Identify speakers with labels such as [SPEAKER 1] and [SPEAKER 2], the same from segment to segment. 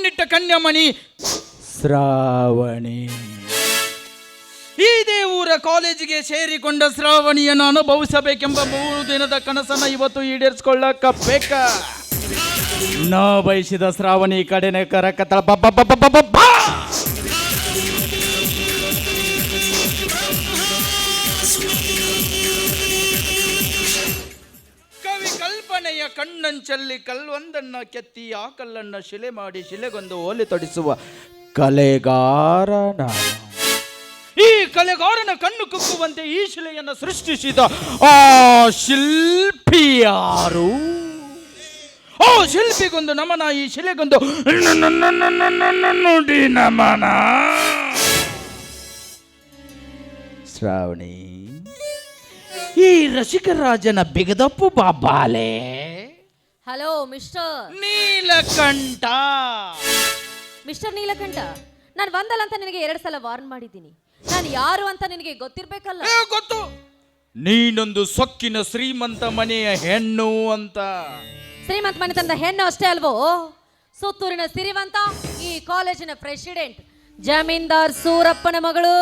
[SPEAKER 1] ಕಣ್ಣಿಟ್ಟ ಕನ್ಯಾಮಣಿ ಶ್ರಾವಣಿ. ಇದೇ ಊರ ಕಾಲೇಜಿಗೆ ಸೇರಿಕೊಂಡ ಶ್ರಾವಣಿಯನ್ನು ಅನುಭವಿಸಬೇಕೆಂಬ 3 ದಿನದ ಕನಸನ್ನು ಇವತ್ತು ಈಡೇರಿಸಿಕೊಳ್ಳಕ ಬೇಕ. ನಾ ಬಯಸಿದ ಶ್ರಾವಣಿ ಕಡೆನೆ ಕರಕತಳ ಕವಿ ಕಲ್ಪನೆಯ ಕಣ್ಣಂಚಲ್ಲಿ ಕಲ್ಲೊಂದನ್ನ ಕೆತ್ತಿ ಆ ಕಲ್ಲನ್ನು ಶಿಲೆ ಮಾಡಿ ಶಿಲೆಗೊಂದು ಓಲೆ ತೊಡಿಸುವ ಕಲೆಗಾರ ನಾನು. ಈ ಕಲೆಗಾರನ ಕಣ್ಣು ಕುಕ್ಕುವಂತೆ ಈ ಶಿಲೆಯನ್ನು ಸೃಷ್ಟಿಸಿದ ಆ ಶಿಲ್ಪಿ ಯಾರು? ಆ ಶಿಲ್ಪಿಗೊಂದು ನಮನ, ಈ ಶಿಲೆಗೊಂದು ನುಡಿ ನಮನ. ಶ್ರಾವಣಿ, ಈ ರಸಿಕರಾಜನ ಬಿಗದಪ್ಪು ಬಾಬಾಲೆ.
[SPEAKER 2] Hello mister
[SPEAKER 1] Neelakantha.
[SPEAKER 2] Mister Neelakantha, ನಾನು ಒಂದಲ್ಲ ಅಂತ ನಿನಗೆ 2 ಸಲ ವಾರ್ನ್ ಮಾಡಿದ್ದೀನಿ. ನಾನು ಯಾರು ಅಂತ ನಿನಗೆ ಗೊತ್ತಿರ್ಬೇಕಲ್ಲ?
[SPEAKER 1] ಗೊತ್ತು, ನೀನೊಂದು ಸೊಕ್ಕಿನ ಶ್ರೀಮಂತ ಮನೆಯ ಹೆಣ್ಣು ಅಂತ.
[SPEAKER 2] ಶ್ರೀಮಂತ ಮನೆ ತಂದ ಹೆಣ್ಣು ಅಷ್ಟೇ ಅಲ್ವೋ, ಸುತ್ತೂರಿನ ಸಿರಿವಂತ ಈ ಕಾಲೇಜಿನ ಪ್ರೆಸಿಡೆಂಟ್ ಜಮೀನ್ದಾರ್ ಸೂರಪ್ಪನ ಮಗಳು.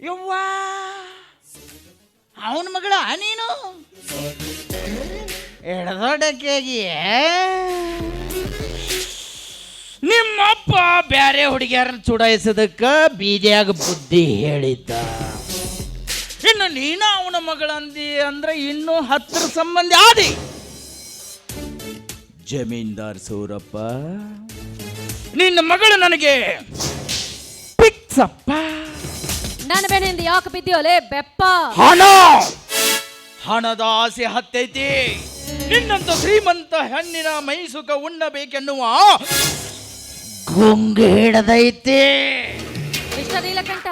[SPEAKER 1] ಯವ್ವ, ಅವನ ಮಗಳ ನೀನು? ಎಡದೊಡ್ಡಕ್ಕಾಗಿ ನಿಮ್ಮಪ್ಪ ಬ್ಯಾರೆ ಹುಡುಗಿಯರನ್ನ ಚುಡಾಯಿಸೋದಕ್ಕ ಬೀದಿಯಾಗ ಬುದ್ಧಿ ಹೇಳಿದ್ದ. ಇನ್ನು ನೀನ ಅವನ ಮಗಳಂದಿ ಅಂದ್ರೆ ಇನ್ನೂ 10 ಸಂಬಂಧಿ ಆದಿ. ಜಮೀನ್ದಾರ್ ಸೂರಪ್ಪ, ನಿನ್ನ ಮಗಳು ನನಗೆ ಪಿಕ್ಸಪ್ಪ.
[SPEAKER 2] ನನ್ನ ಬೆನ್ನಿಂದ ಯಾಕೆ ಬಿದ್ದಿಯೋಲೆ ಬೆಪ್ಪ?
[SPEAKER 1] ಹಣದ ಆಸೆ ಹತ್ತೈತಿ. ನಿನ್ನಂತ ಶ್ರೀಮಂತ ಹೆಣ್ಣಿನ ಮೈಸುಖ ಉಣ್ಣಬೇಕೆನ್ನುವ ಗುಂಗು ಹಿಡದೈತಿ.
[SPEAKER 2] मिस्टर नीलकंठ,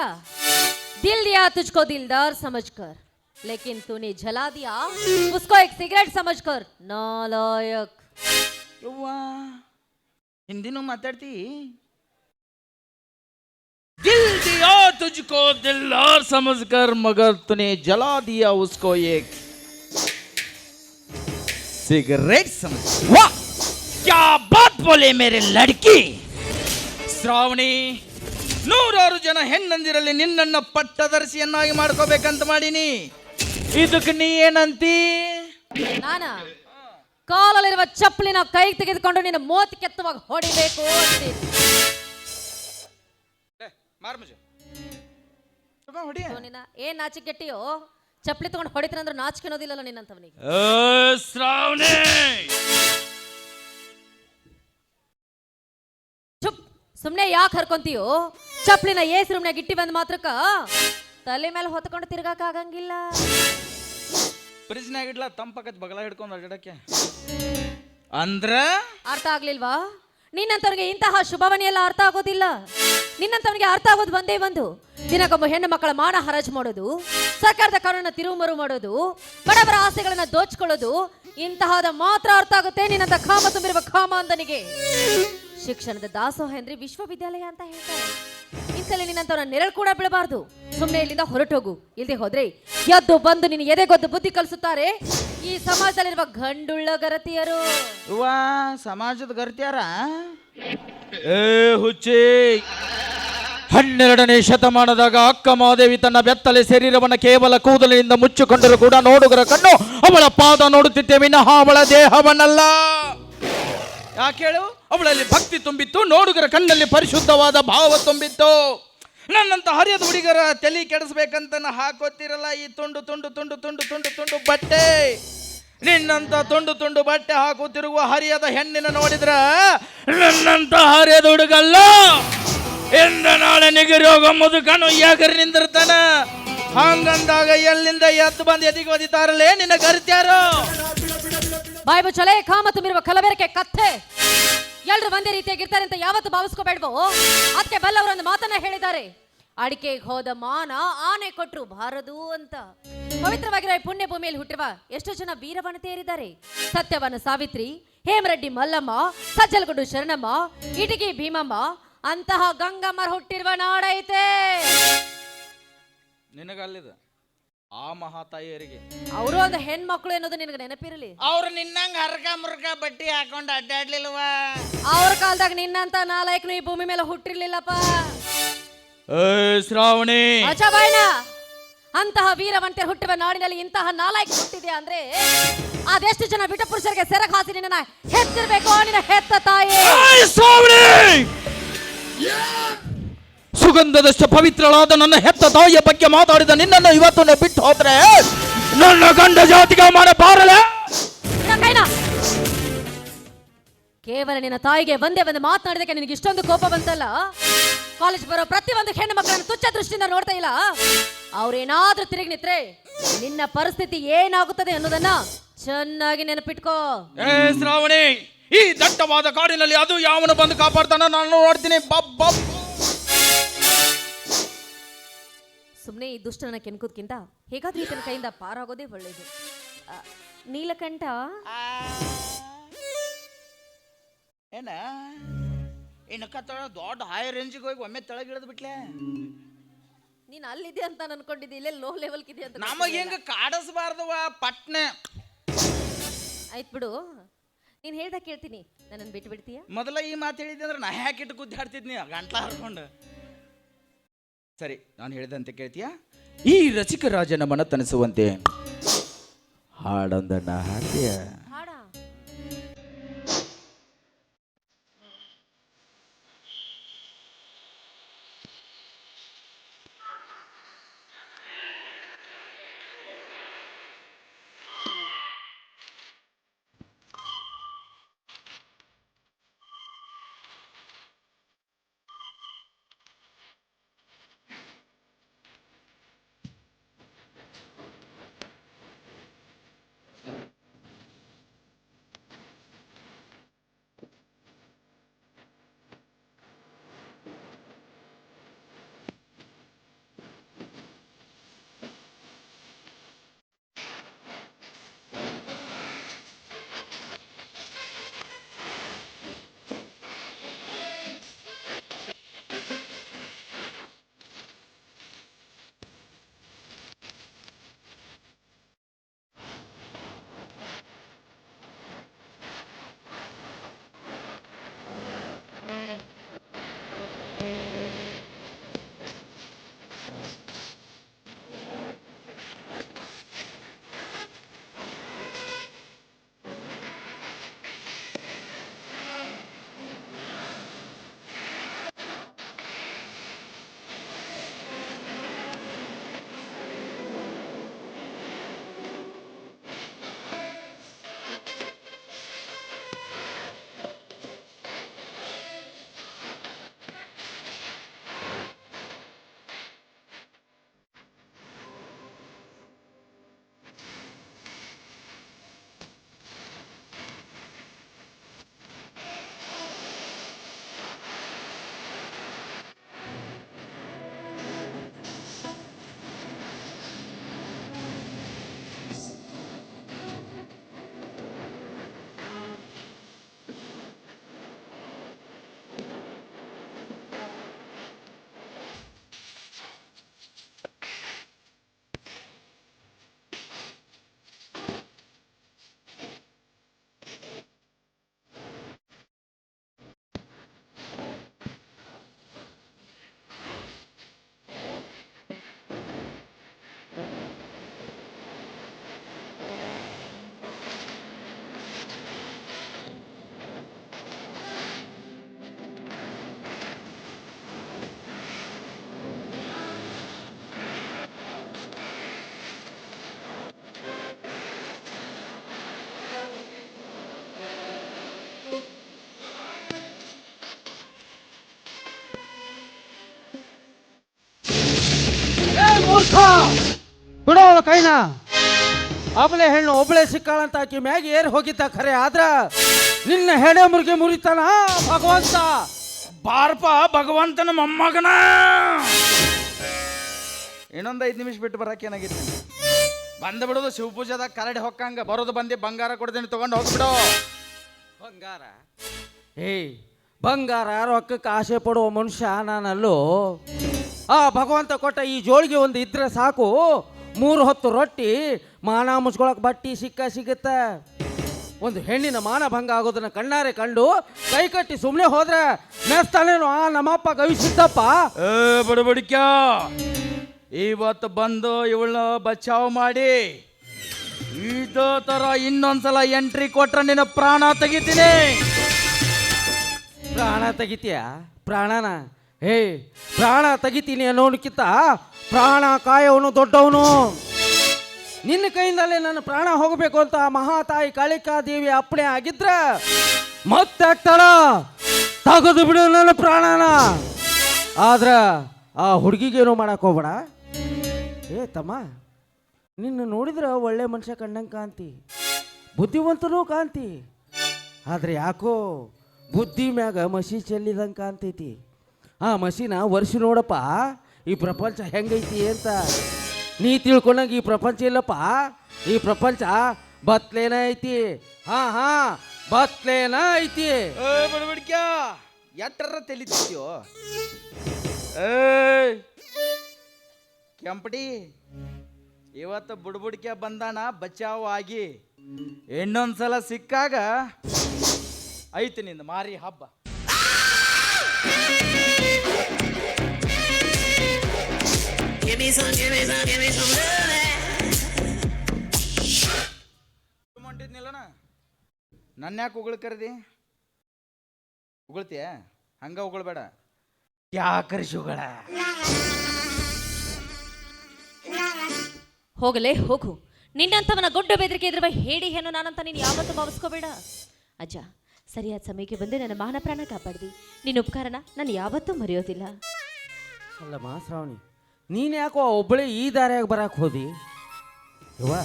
[SPEAKER 2] दिल दिया तुझको दिलदार समझकर, लेकिन तूने जला दिया उसको एक सिगरेट समझकर नालायक.
[SPEAKER 1] ಹಿಂದಿನೂ ಮಾತಾಡ್ತಿ. दिल दिया तुझको दिलदार समझकर मगर तूने जला दिया उसको एक सिगरेट समझ. वाह क्या बात बोले मेरे लड़की. ಶ್ರಾವಣಿ, 100 ಜನ ಹೆಣ್ಣಂದಿರಲ್ಲಿ ನಿನ್ನನ್ನು ಪಟ್ಟದರ್ಶಿಯನ್ನಾಗಿ ಮಾಡ್ಕೋಬೇಕಂತ ಮಾಡೀನಿ. ಇದಕ್ಕೆ ನೀ ಏನಂತಿ?
[SPEAKER 2] ನಾನ ಕಾಲಲ್ಲಿರುವ ಚಪ್ಪಲಿನ ಕೈ ತೆಗೆದುಕೊಂಡು ನಿನ್ನ ಮೋತಿ ಕೆತ್ತುವಾಗ ಹೊಡಿಬೇಕು ಅಂತೀನಿ. ಏನ್ ನಾಚಿಕೆಟ್ಟಿಯೋ, ಚಪ್ಪಲಿ ತಗೊಂಡು ಹೊಡಿತೀನಿ ಅಂದ್ರೆ ನಾಚಿಕೆನೋದಿಲ್ಲಲ್ಲ ನಿನ್ನಂತವನಿಗೆ.
[SPEAKER 1] ಶ್ರಾವಣಿ,
[SPEAKER 2] ಸುಮ್ನೆ ಯಾಕೆ ಹರ್ಕೊಂತೀಯೋ? ಚಪ್ಪಲಿನ ಏಸ್ ರೂಮ್ನಾಗ ಇಟ್ಟಿ ಬಂದ್ ಮಾತ್ರಕ್ಕ ತಲೆ ಮೇಲೆ ಹೊತ್ಕೊಂಡು ತಿರ್ಗಾಕ ಆಗಂಗಿಲ್ಲ.
[SPEAKER 1] ಫ್ರಿಜ್ನಾಗ ಇಡ್ಲಾ, ತಂಪಕತ್ ಬಗಲ ಹಿಡ್ಕೊಂಡು ಅಡ್ಡಕ್ಕೆ ಅಂದ್ರ
[SPEAKER 2] ಅರ್ಥ ಆಗ್ಲಿಲ್ವಾ? ನಿನ್ನಂತವನಿಗೆ ಇಂತಹ ಶುಭವನಿ ಎಲ್ಲ ಅರ್ಥ ಆಗೋದಿಲ್ಲ. ನಿನ್ನಂತವನಿಗೆ ಅರ್ಥ ಆಗೋದು ಒಂದೇ ಒಂದು, ದಿನಕ್ಕೊಬ್ಬ ಹೆಣ್ಣು ಮಕ್ಕಳ ಮಾನ ಹರಾಜು ಮಾಡೋದು, ಸರ್ಕಾರದ ಕಾನೂನನ್ನ ತಿರುವುಮರು ಮಾಡೋದು, ಬಡವರ ಆಸೆಗಳನ್ನ ದೋಚ್ಕೊಳ್ಳೋದು, ಇಂತಹದ ಮಾತ್ರ ಅರ್ಥ ಆಗುತ್ತೆ ನಿನ್ನಂತ ಕಾಮ ತುಂಬಿರುವ ಕಾಮಾಂಧನಿಗೆ. ಶಿಕ್ಷಣದ ದಾಸೋಹ ಅಂದ್ರೆ ವಿಶ್ವವಿದ್ಯಾಲಯ ಅಂತ ಹೇಳ್ತಾರೆ. ಇಂತಲೇ ನಿನ್ನಂತವನ್ನ ನೆರಳು ಕೂಡ ಬೀಳಬಾರ್ದು. ಸುಮ್ಮನೆ ಇಲ್ಲಿಂದ ಹೊರಟೋಗು. ಇಲ್ಲದೆ ಹೋದ್ರೆ ಎದ್ದು ಬಂದು ನಿನ್ನ ಎದೆಗೊದ್ದು ಬುದ್ಧಿ ಕಲಿಸುತ್ತಾರೆ ಈ ಸಮಾಜದಲ್ಲಿರುವ ಗಂಡುಳ್ಳ ಗರತಿಯರು.
[SPEAKER 1] ಸಮಾಜದ ಗರತಿಯಾರ? ಹುಚ್ಚಿ, 12ನೇ ಶತಮಾನದಾಗ ಅಕ್ಕ ಮಹಾದೇವಿ ತನ್ನ ಬೆತ್ತಲೆ ಶರೀರವನ್ನು ಕೇವಲ ಕೂದಲಿನಿಂದ ಮುಚ್ಚಿಕೊಂಡರೂ ಕೂಡ ನೋಡುಗರ ಕಣ್ಣು ಅವಳ ಪಾದ ನೋಡುತ್ತಿದ್ದೆ ವಿನಃ ಅವಳ ದೇಹವನ್ನಲ್ಲ. ಯಾಕೆ ಹೇಳು? ಅವಳಲ್ಲಿ ಭಕ್ತಿ ತುಂಬಿತ್ತು, ನೋಡುಗರ ಕಣ್ಣಲ್ಲಿ ಪರಿಶುದ್ಧವಾದ ಭಾವ ತುಂಬಿತ್ತು. ನನ್ನಂತ ಹರಿಯದ ಹುಡುಗರ ತಲೆ ಕೆಡಿಸ್ಬೇಕಂತ ಹಾಕೋತಿರಲ್ಲ ಈ ತುಂಡು ತುಂಡು ತುಂಡು ತುಂಡು ತುಂಡು ತುಂಡು ಬಟ್ಟೆ. ನಿನ್ನಂತ ತುಂಡು ತುಂಡು ಬಟ್ಟೆ ಹಾಕುತ್ತಿರುವ ಹರಿಯದ ಹೆಣ್ಣಿನ ನೋಡಿದ್ರ ನನ್ನಂತ ಹರಿಯದ ಹುಡುಗಲ್ಲ, ಎಂದ ನಾಳೆ ನಿಗರಿ ಹೋಗೋ ಮುದುಕನು ಯಾಕರಿ ನಿಂದಿರ್ತಾನ. ಹಂಗಂದಾಗ ಎಲ್ಲಿಂದ ಎದ್ದು ಬಂದು ಎದಿಗೆ ಓದಿತಾರಲ್ಲೇ ನಿನ್ನ ಗರ್ತ್ಯಾರು?
[SPEAKER 2] ಬಾಯ್ ಮುಚ್ಚಲೆ, ಕಾಮ ತುಂಬಿರುವ ಕಲಬೆರಕೆ ಕತ್ತೆ. ಎಲ್ರು ಒಂದೇ ರೀತಿಯಾಗಿರ್ತಾರೆ ಅಂತ ಯಾವತ್ತು ಭಾವಿಸ್ಕೋಬೇಡ್ವೋ? ಅದಕ್ಕೆ ಬಲ್ಲವರೊಂದು ಮಾತನ್ನ ಹೇಳಿದ್ದಾರೆ, ಅಡಿಕೆಗೆ ಹೋದ ಮಾನ ಆನೆ ಕೊಟ್ರು ಬಾರದು ಅಂತ. ಪವಿತ್ರವಾಗಿರೋ ಪುಣ್ಯ ಭೂಮಿಯಲ್ಲಿ ಹುಟ್ಟಿರುವ ಎಷ್ಟೋ ಜನ ವೀರವನಿತೆಯರಿದ್ದಾರೆ. ಸತ್ಯವನ ಸಾವಿತ್ರಿ, ಹೇಮರೆಡ್ಡಿ ಮಲ್ಲಮ್ಮ, ಸಜ್ಜಲಗೂಡು ಶರಣಮ್ಮ, ಇಟಗಿ ಭೀಮಮ್ಮ, ಅಂತಹ ಗಂಗಮ್ಮರು ಹುಟ್ಟಿರುವ ನಾಡೈತೆ.
[SPEAKER 1] ನಿನಗಲ್ಲಿದ ಆ ಮಹಾತಾಯಿಯರಿಗೆ
[SPEAKER 2] ಅವರು ಒಂದು ಹೆಣ್ಮಕ್ಳು ಅನ್ನೋದು ನಿನಗೆ ನೆನಪಿರಲಿ.
[SPEAKER 3] ಅವ್ರು ನಿನ್ನಂಗ ಹರ್ಕ ಮುರ್ಕ ಬಟ್ಟಿ ಹಾಕೊಂಡು ಅಡ್ಡಾಡ್ಲಿಲ್ವಾ?
[SPEAKER 2] ಅವ್ರ ಕಾಲದಾಗ ನಿನ್ನಂತ ನಾಲಾಯಕನು ಈ ಭೂಮಿ ಮೇಲೆ ಹುಟ್ಟಿರ್ಲಿಲ್ಲಪ್ಪ.
[SPEAKER 1] ಶ್ರಾವಣಿ
[SPEAKER 2] ಅಚಬಾಯ್ನ ಅಂತಹ ವೀರವಂತೆ ಹುಟ್ಟುವ ನಾಡಿನಲ್ಲಿ ಇಂತಹ ನಾಲಾಯಕ ಹುಟ್ಟಿದೆ ಅಂದ್ರೆ ಅದೆಷ್ಟು ಜನ ಬಿಟ್ಟ ಪುರುಷರಿಗೆ ಸೆರಗ ಹಾಸಿ ನಿನ್ನ ಹೆತ್ತಿರ್ಬೇಕು ನಿನ್ನ ಹೆತ್ತ ತಾಯಿ.
[SPEAKER 1] ಶ್ರಾವಣಿ, ಸುಗಂಧದಷ್ಟು ಪವಿತ್ರಳಾದ ನನ್ನ ಹೆತ್ತ ತಾಯಿಯ ಬಗ್ಗೆ ಮಾತಾಡಿದ ನಿನ್ನನ್ನು ಇವತ್ತು ಬಿಟ್ಟು ಹೋದ್ರೆ ನನ್ನ ಗಂಡ ಜಾತಿಗೆ ಅವಮಾನ ಬಾರಲೆ.
[SPEAKER 2] ಕೇವಲ ನಿನ್ನ ತಾಯಿಗೆ ಒಂದೇ ಒಂದು ಮಾತನಾಡಿದಕ್ಕೆ ನಿನಗೆ ಇಷ್ಟೊಂದು ಕೋಪ ಬಂತಲ್ಲ. ಕಾಲೇಜ್ ಬರೋ ಪ್ರತಿಯೊಂದು ಹೆಣ್ಣು ಮಕ್ಕಳನ್ನು ತುಚ್ಛ ದೃಷ್ಟಿಯಿಂದ ನೋಡ್ತಾ ಇಲ್ಲ. ಅವ್ರೇನಾದ್ರೂ ತಿರುಗಿ ನಿತ್ರೆ ನಿನ್ನ ಪರಿಸ್ಥಿತಿ ಏನಾಗುತ್ತದೆ ಅನ್ನೋದನ್ನ ಚೆನ್ನಾಗಿ ನೆನಪಿಟ್ಕೋ.
[SPEAKER 1] ಶ್ರಾವಣಿ, ಈ ದಟ್ಟವಾದ ಕಾಡಿನಲ್ಲಿ ಅದು ಯಾವನು ಬಂದು ಕಾಪಾಡ್ತಾನ ನಾನು ನೋಡ್ತೀನಿ.
[SPEAKER 2] ಸುಮ್ಮನೆ ಈ ದುಷ್ಟನ ಕೆನ್ಕೋದ್ಕಿಂತ ಹೇಗಾದ್ರೂ ಈತನ ಕೈಯಿಂದ ಪಾರಾಗೋದೇ ಒಳ್ಳೇದು. ನೀಲಕಂಠ,
[SPEAKER 3] ಏನ ಇನ್ನು ಕತ್ತಳ ದೊಡ್ಡ ಹೈ ರೇಂಜಿಗೆ ಹೋಗಿ ಒಮ್ಮೆ ತೆಳಗಿಳಿದ್ ಬಿಟ್ಲೆ.
[SPEAKER 2] ನೀನ್ ಅಲ್ಲಿದೆ ಅಂತ ಅನ್ಕೊಂಡಿದ್ದೆ, ಇಲ್ಲೇ ಲೋ ಲೆವೆಲ್ ಇದೆ ಅಂತ.
[SPEAKER 3] ನಮಗೆ ಹೆಂಗ ಕಾಡಿಸ್ಬಾರ್ದವ ಪಟ್ನೆ.
[SPEAKER 2] ಆಯ್ತು ಬಿಡು, ನೀನ್ ಹೇಳ್ದ ಕೇಳ್ತೀನಿ. ನನ್ನನ್ನು ಬಿಟ್ಟು ಬಿಡ್ತೀಯ?
[SPEAKER 3] ಮೊದಲ ಈ ಮಾತು ಹೇಳಿದ್ದೆ ಅಂದ್ರೆ ನಾ ಯಾಕಿಟ್ಟು ಗುದ್ದಾಡ್ತಿದ್ನಿ ಗಂಟ್ಲ ಹರ್ಕೊಂಡು.
[SPEAKER 1] ಸರಿ, ನಾನು ಹೇಳಿದಂತೆ ಕೇಳ್ತೀಯಾ? ಈ ರಸಿಕ ರಾಜನ ಮನತನಿಸುವಂತೆ ಹಾಡೊಂದನ್ನ ಹಾಡ್ತೀಯ?
[SPEAKER 2] ಹಾಡ.
[SPEAKER 4] ಬಿಡೋ ಕೈನ. ಒಬ್ಬಳೆ ಹೆಣ್ಣು ಒಬ್ಬಳೆ ಸಿಕ್ಕಾಳಂತ ಆಕಿ ಮ್ಯಾಗಿ ಏರ್ ಹೋಗಿದ್ದ ಖರೆ ಆದ್ರ ನಿನ್ನ ಹೆಡೆ ಮುರುಗಿ ಮುರಿತಾನ ಭಗವಂತ.
[SPEAKER 1] ಬಾರ್ಪ ಭಗವಂತನ ಮೊಮ್ಮಗನ. ಇನ್ನೊಂದು 5 ನಿಮಿಷ ಬಿಟ್ಟು ಬರಕ್ಕೆ ಏನಾಗಿತ್ತು? ಬಂದ ಬಿಡೋದು ಶಿವಪೂಜಾದಾಗ ಕರಡಿ ಹೊಕ್ಕಂಗ ಬರೋದು ಬಂದು ಬಂಗಾರ ಕೊಡ್ತೀನಿ ತಗೊಂಡು ಹೋಗ್ಬಿಡು.
[SPEAKER 4] ಬಂಗಾರ? ಬಂಗಾರ ರೊಕ್ಕಕ್ಕೆ ಆಸೆ ಪಡುವ ಮನುಷ್ಯ ನಾನಲ್ಲೋ. ಆ ಭಗವಂತ ಕೊಟ್ಟ ಈ ಜೋಳಿಗೆ ಒಂದು ಇದ್ರೆ ಸಾಕು, 3 ಹೊತ್ತು ರೊಟ್ಟಿ, ಮಾನ ಮುಚ್ಕೊಳಕ್ ಬಟ್ಟಿ ಸಿಗುತ್ತ. ಒಂದು ಹೆಣ್ಣಿನ ಮಾನಭಂಗ ಆಗೋದನ್ನ ಕಣ್ಣಾರೆ ಕಂಡು ಕೈ ಕಟ್ಟಿ ಸುಮ್ಮನೆ ಹೋದ್ರೆ ಮೆಸ್ತಾನೇನು ಆ ನಮ್ಮಪ್ಪ ಗವಿಸಿದ್ದಪ್ಪ.
[SPEAKER 1] ಬಡಬಡಿಕ ಇವತ್ತು ಬಂದು ಇವಳನ್ನ ಬಚಾವ್ ಮಾಡಿ ಇದೇ ತರ ಇನ್ನೊಂದ್ಸಲ ಎಂಟ್ರಿ ಕೊಟ್ರೆ ನಿನ್ನ ಪ್ರಾಣ ತೆಗಿತೀನಿ.
[SPEAKER 4] ಪ್ರಾಣ ತೆಗಿತೀಯ? ಪ್ರಾಣನ? ಹೇ, ಪ್ರಾಣ ತೆಗಿತೀನಿ ಅನ್ನೋನಕ್ಕಿಂತ ಪ್ರಾಣ ಕಾಯವನು ದೊಡ್ಡವನು. ನಿನ್ನ ಕೈಯಿಂದಲೇ ನನ್ನ ಪ್ರಾಣ ಹೋಗಬೇಕು ಅಂತ ಮಹಾತಾಯಿ ಕಾಳಿಕಾದೇವಿ ಅಪ್ಪಣೆ ಆಗಿದ್ರ ಮತ್ತೆ ತಡ ತೆಗೆದು ಬಿಡು ನನ್ನ ಪ್ರಾಣನ. ಆದ್ರ ಆ ಹುಡುಗಿಗೇನು ಮಾಡಕ್ ಹೋಗ್ಬೇಡ. ಏ ತಮ್ಮ, ನಿನ್ನ ನೋಡಿದ್ರೆ ಒಳ್ಳೆ ಮನುಷ್ಯ ಕಂಡಂಗೆ ಕಾಂತಿ, ಬುದ್ಧಿವಂತನೂ ಕಾಂತಿ. ಆದ್ರೆ ಯಾಕೋ ಬುದ್ಧಿ ಮ್ಯಾಗ ಮಸಿ ಚೆಲ್ಲಿದಂಗೆ ಕಾಣ್ತೈತಿ. ಆ ಮಸಿನ ವರ್ಷ ನೋಡಪ್ಪ ಈ ಪ್ರಪಂಚ ಹೆಂಗೈತಿ ಅಂತ. ನೀ ತಿಳ್ಕೊಂಡಂಗೆ ಈ ಪ್ರಪಂಚ ಇಲ್ಲಪ್ಪ. ಈ ಪ್ರಪಂಚ ಬತ್ಲೇನ ಐತಿ. ಹಾ ಬತ್ಲೇನ ಐತಿ.
[SPEAKER 3] ಬಡಬಡಿಕ ಎಟ್ಟರ ತೆಲಿತೀಯೋ? ಕೆಂಪಡಿ ಇವತ್ತು ಬುಡ್ಬುಡಿಕೆ ಬಂದಾನ ಬಚಾವ್ ಆಗಿ. ಇನ್ನೊಂದ್ಸಲ ಸಿಕ್ಕಾಗ ಐತಿ ನಿಂದ ಮಾರಿ ಹಬ್ಬ. ಹೊಂಟಿದ್ನಿಲ್ಲನ ನನ್ನ ಯಾಕೆ ಉಗುಳ್ ಕರೆದಿ? ಉಗುಳ್ತೀಯ? ಹಂಗ ಉಗುಳ್ಬೇಡ, ಯಾಕರಿಸುಗಳ.
[SPEAKER 2] ಹೋಗಲೇ ಹೋಗು. ನಿನ್ನಂತವನ ಗೊಡ್ಡ ಬೆದರಿಕೆ ಇದ್ರವ ಹೇಳಿ ಏನು ನಾನಂತ ನೀನು ಯಾವತ್ತೂ ಭಾವಿಸ್ಕೋಬೇಡ. ಅಜ್ಜ, ಸರಿಯಾದ ಸಮಯಕ್ಕೆ ಬಂದು ನನ್ನ ಮಾನ ಪ್ರಾಣ ಕಾಪಾಡಿದಿ. ನಿನ್ನ ಉಪಕಾರನ ನಾನು ಯಾವತ್ತೂ ಮರೆಯೋದಿಲ್ಲ.
[SPEAKER 4] ಅಲ್ಲಮ್ಮ ಶ್ರಾವಣಿ, ನೀನು ಯಾಕೋ ಒಬ್ಬಳೇ ಈ ದಾರಿಯಾಗ ಬರಕ್ಕೆ ಹೋದಿ? ಯವ್ವ,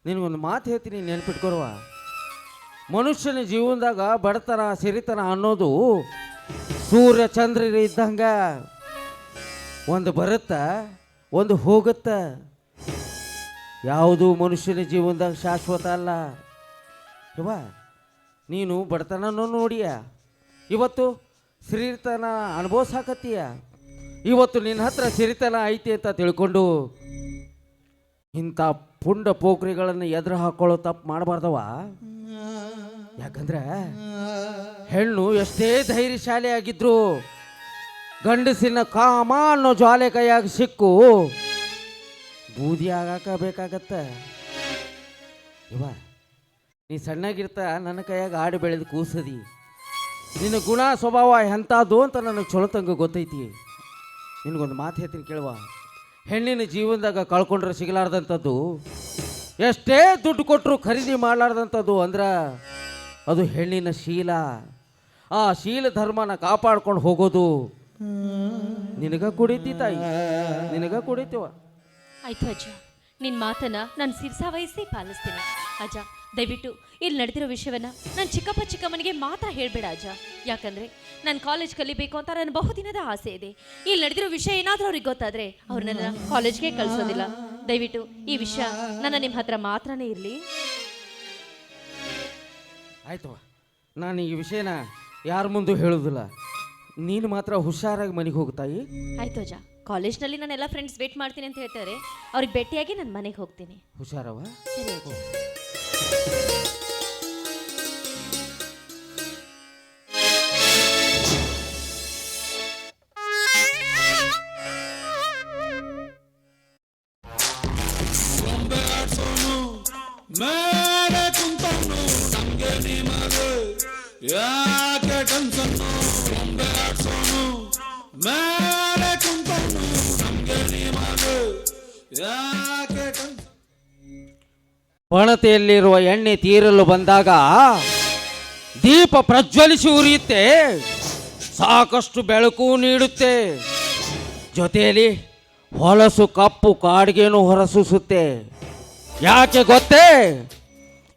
[SPEAKER 4] ನಿನಗೊಂದು ಮಾತು ಹೇಳ್ತೀನಿ, ನೆನ್ಪಿಟ್ಕೊರುವ. ಮನುಷ್ಯನ ಜೀವನದಾಗ ಬಡತನ ಸಿರಿತನ ಅನ್ನೋದು ಸೂರ್ಯ ಚಂದ್ರರು ಇದ್ದಂಗ. ಒಂದು ಬರುತ್ತ, ಒಂದು ಹೋಗುತ್ತ. ಯಾವುದು ಮನುಷ್ಯನ ಜೀವನದಾಗ ಶಾಶ್ವತ ಅಲ್ಲ. ಯವ್ವ, ನೀನು ಬಡತನನೂ ನೋಡಿಯ, ಇವತ್ತು ಸಿರಿತನ ಅನುಭವಿಸಾಕತ್ತೀಯ. ಇವತ್ತು ನಿನ್ನ ಹತ್ರ ಸಿರಿತನ ಐತಿ ಅಂತ ತಿಳ್ಕೊಂಡು ಇಂಥ ಪುಂಡ ಪೋಖ್ರಿಗಳನ್ನು ಎದುರು ಹಾಕೊಳ್ಳೋ ತಪ್ಪು ಮಾಡಬಾರ್ದವ. ಯಾಕಂದ್ರೆ ಹೆಣ್ಣು ಎಷ್ಟೇ ಧೈರ್ಯಶಾಲಿ ಆಗಿದ್ರು ಗಂಡಸಿನ ಕಾಮ ಅನ್ನೋ ಜ್ವಾಲೆ ಕೈಯಾಗ ಸಿಕ್ಕು ಬೂದಿ ಆಗಾಕ ಬೇಕಾಗತ್ತ. ಇವ ನೀ ಸಣ್ಣಗಿರ್ತ ನನ್ನ ಕೈಯಾಗ ಆಡಿ ಬೆಳೆದು ಕೂಸದಿ. ನಿನ್ನ ಗುಣ ಸ್ವಭಾವ ಎಂಥದ್ದು ಅಂತ ನನಗೆ ಚಲೋ ತಂಗ ಗೊತ್ತೈತಿ. ನಿನಗೊಂದು ಮಾತು ಹೇಳ್ತೀನಿ ಕೇಳುವ. ಹೆಣ್ಣಿನ ಜೀವನದಾಗ ಕಳ್ಕೊಂಡ್ರೆ ಸಿಗಲಾರ್ದಂಥದ್ದು, ಎಷ್ಟೇ ದುಡ್ಡು ಕೊಟ್ಟರು ಖರೀದಿ ಮಾಡಲಾರ್ದಂಥದ್ದು ಅಂದ್ರೆ ಅದು ಹೆಣ್ಣಿನ ಶೀಲ. ಆ ಶೀಲ ಧರ್ಮನ ಕಾಪಾಡ್ಕೊಂಡು ಹೋಗೋದು ನಿನಗ ಕುಡಿತಿ ತಾಯಿ, ನಿನಗ ಕುಡಿತೀವ.
[SPEAKER 2] ಆಯ್ತು ಅಜ್ಜ, ನಿನ್ನ ಮಾತನ್ನ ನಾನು ಸಿರ್ಸಾವಹಿಸಿ ಪಾಲಿಸ್ತೀನಿ. ಅಜ್ಜ, ದಯವಿಟ್ಟು ಇಲ್ಲಿ ನಡೆದಿರೋ ವಿಷಯವನ್ನ ನಾನು ಚಿಕ್ಕಪ್ಪ ಚಿಕ್ಕಮ್ಮನಿಗೆ ಮಾತ್ರ ಹೇಳಬೇಡ ಅಜ್ಜ. ಯಾಕಂದ್ರೆ ನಾನು ಕಾಲೇಜ್ ಕಲಿಬೇಕು ಅಂತ ನನ್ನ ಬಹುದಿನದ ಆಸೆ ಇದೆ. ಇಲ್ಲಿ ನಡೆದಿರೋ ವಿಷಯ ಏನಾದರೂ ಅವ್ರಿಗೆ ಗೊತ್ತಾದ್ರೆ ಅವ್ರು ನನ್ನ ಕಾಲೇಜ್ಗೆ ಕಳಿಸೋದಿಲ್ಲ. ದಯವಿಟ್ಟು ಈ ವಿಷಯ ನನ್ನ ನಿಮ್ಮ ಹತ್ರ ಮಾತ್ರನೇ ಇರಲಿ.
[SPEAKER 4] ಆಯ್ತವ, ನಾನು ಈ ವಿಷಯನ ಯಾರ ಮುಂದೆ ಹೇಳೋದಿಲ್ಲ. ನೀನು ಮಾತ್ರ ಹುಷಾರಾಗಿ ಮನೆಗೆ ಹೋಗ್ತಾಯಿ.
[SPEAKER 2] ಆಯ್ತು ಅಜ್ಜ, ಕಾಲೇಜ್ನಲ್ಲಿ ನಾನೆಲ್ಲ ಫ್ರೆಂಡ್ಸ್ ವೇಟ್ ಮಾಡ್ತೀನಿ ಅಂತ ಹೇಳ್ತಾರೆ. ಅವ್ರಿಗೆ ಭೇಟಿಯಾಗಿ ನಾನು ಮನೆಗೆ ಹೋಗ್ತೀನಿ.
[SPEAKER 4] ಹುಷಾರವ.
[SPEAKER 2] ಸರಿ ಅಜ್ಜ.
[SPEAKER 5] ಮೇಲೆ ಕುಂತನ್ನು ನಮ್ಗೆ ನಿಮಗೆ ಯಾಕೆ ಟೆನ್ಷನ್ನು? ಬೊಂಬೆ ಆಡ್ಸೋನು ಮೇಲೆ ಕುಂತನ್ನು ನಮ್ಗೆ ನಿಮಗೆ ಯಾಕೆ ಟೆನ್ಷನ್?
[SPEAKER 4] ಪಣತೆಯಲ್ಲಿರುವ ಎಣ್ಣೆ ತೀರಲು ಬಂದಾಗ ದೀಪ ಪ್ರಜ್ವಲಿಸಿ ಉರಿಯುತ್ತೆ, ಸಾಕಷ್ಟು ಬೆಳಕು ನೀಡುತ್ತೆ. ಜೊತೆಯಲ್ಲಿ ಹೊಲಸು ಕಪ್ಪು ಕಾಡಿಗೆನೂ ಹೊರಸೂಸುತ್ತೆ. ಯಾಕೆ ಗೊತ್ತೇ?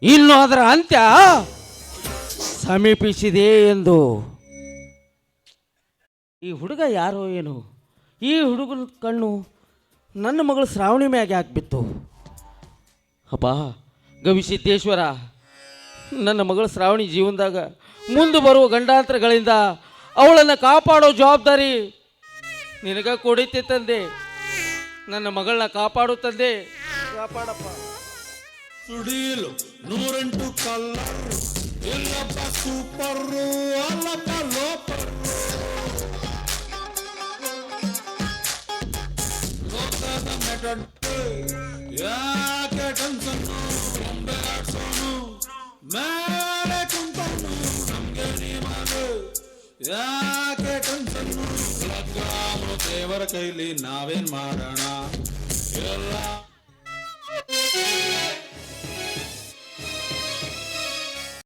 [SPEAKER 4] ಇನ್ನು ಅದರ ಅಂತ್ಯ ಸಮೀಪಿಸಿದೆ ಎಂದು. ಈ ಹುಡುಗ ಯಾರೋ ಏನು? ಈ ಹುಡುಗನ ಕಣ್ಣು ನನ್ನ ಮಗಳು ಶ್ರಾವಣಿ ಮ್ಯಾಗೆ ಹಾಕ್ಬಿತ್ತು. ಅಪ್ಪ ಗವಿಸಿದ್ದೇಶ್ವರ, ನನ್ನ ಮಗಳು ಶ್ರಾವಣಿ ಜೀವನದಾಗ ಮುಂದೆ ಬರುವ ಗಂಡಾಂತರಗಳಿಂದ ಅವಳನ್ನು ಕಾಪಾಡೋ ಜವಾಬ್ದಾರಿ ನಿನಗ ಕೊಡೈತೆ ತಂದೆ. ನನ್ನ ಮಗಳನ್ನ ಕಾಪಾಡು ತಂದೆ, ಕಾಪಾಡಪ್ಪ.
[SPEAKER 5] ಸುಡೀಲು 108 ಕಲ್ಲರು, ಇಲ್ಲಪ್ಪ ಸೂಪರು, ಅಲ್ಲಪ್ಪ ಲೋಪರು. ಲೋಕದ ಮೆಟಂಟು, ಯಾಕೆ ಟೆನ್ಷನ್ನು, ಬೊಂಬೆ ಆಡ್ಸೋನು, ಮೇಲೆ ಕುಂತವನು ನಮ್ಗೆ ನಿಮಗೆ ಯಾಕೆ ಟೆನ್ಷನ್ನು. ಲಗ್ಗಾಮು ದೇವರ ಕೈಲಿ ನಾವೇನ್ ಮಾಡೋಣ ಎಲ್ಲ